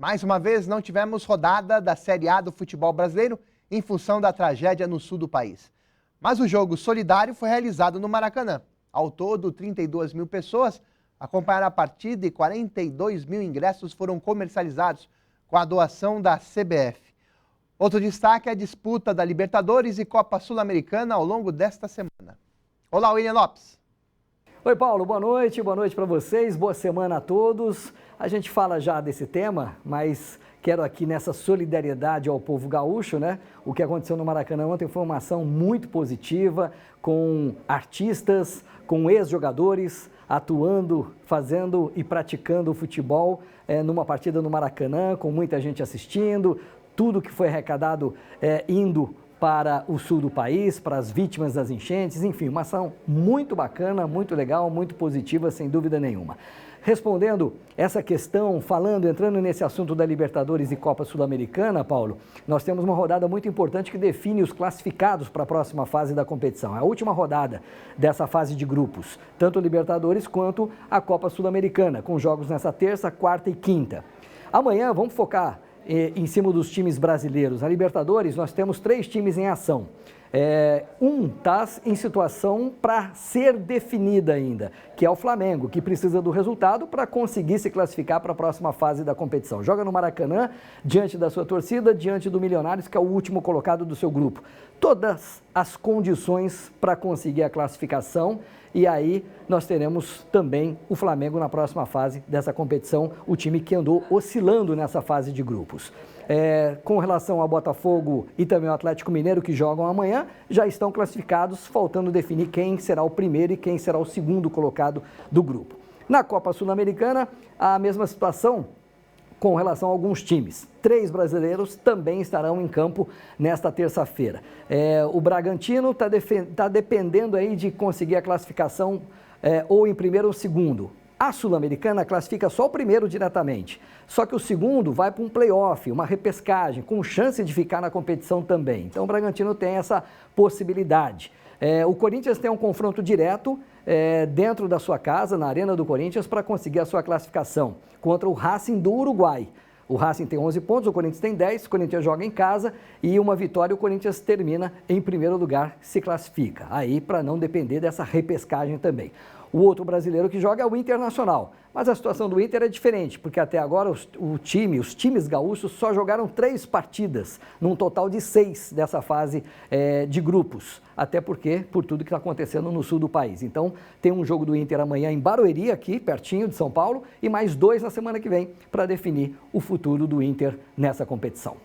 Mais uma vez, não tivemos rodada da Série A do futebol brasileiro em função da tragédia no sul do país. Mas o jogo solidário foi realizado no Maracanã. Ao todo, 32 mil pessoas acompanharam a partida e 42 mil ingressos foram comercializados com a doação da CBF. Outro destaque é a disputa da Libertadores e Copa Sul-Americana ao longo desta semana. Olá, William Lopes. Oi, Paulo, boa noite para vocês, boa semana a todos. A gente fala já desse tema, mas quero aqui nessa solidariedade ao povo gaúcho, né? O que aconteceu no Maracanã ontem foi uma ação muito positiva, com artistas, com ex-jogadores atuando, fazendo e praticando o futebol numa partida no Maracanã, com muita gente assistindo, tudo que foi arrecadado indo para o sul do país, para as vítimas das enchentes, enfim, uma ação muito bacana, muito legal, muito positiva, sem dúvida nenhuma. Respondendo essa questão, entrando nesse assunto da Libertadores e Copa Sul-Americana, Paulo, nós temos uma rodada muito importante que define os classificados para a próxima fase da competição. É a última rodada dessa fase de grupos, tanto a Libertadores quanto a Copa Sul-Americana, com jogos nessa terça, quarta e quinta. Amanhã vamos focar em cima dos times brasileiros. Na Libertadores, nós temos 3 times em ação. Um está em situação para ser definida ainda, que é o Flamengo, que precisa do resultado para conseguir se classificar para a próxima fase da competição. Joga no Maracanã, diante da sua torcida, diante do Milionários, que é o último colocado do seu grupo. Todas as condições para conseguir a classificação, e aí nós teremos também o Flamengo na próxima fase dessa competição, o time que andou oscilando nessa fase de grupos. Com relação ao Botafogo e também ao Atlético Mineiro, que jogam amanhã, já estão classificados, faltando definir quem será o primeiro e quem será o segundo colocado do grupo. Na Copa Sul-Americana, a mesma situação com relação a alguns times. 3 brasileiros também estarão em campo nesta terça-feira. O Bragantino está dependendo aí de conseguir a classificação ou em primeiro ou segundo. A Sul-Americana classifica só o primeiro diretamente, só que o segundo vai para um play-off, uma repescagem, com chance de ficar na competição também. Então o Bragantino tem essa possibilidade. O Corinthians tem um confronto direto dentro da sua casa, na Arena do Corinthians, para conseguir a sua classificação contra o Racing do Uruguai. O Racing tem 11 pontos, o Corinthians tem 10, o Corinthians joga em casa e uma vitória o Corinthians termina em primeiro lugar, se classifica. Aí para não depender dessa repescagem também. O outro brasileiro que joga é o Internacional, mas a situação do Inter é diferente, porque até agora os times gaúchos só jogaram 3 partidas, num total de 6 dessa fase de grupos, até porque por tudo que está acontecendo no sul do país. Então tem um jogo do Inter amanhã em Barueri, aqui pertinho de São Paulo, e mais 2 na semana que vem para definir o futuro do Inter nessa competição.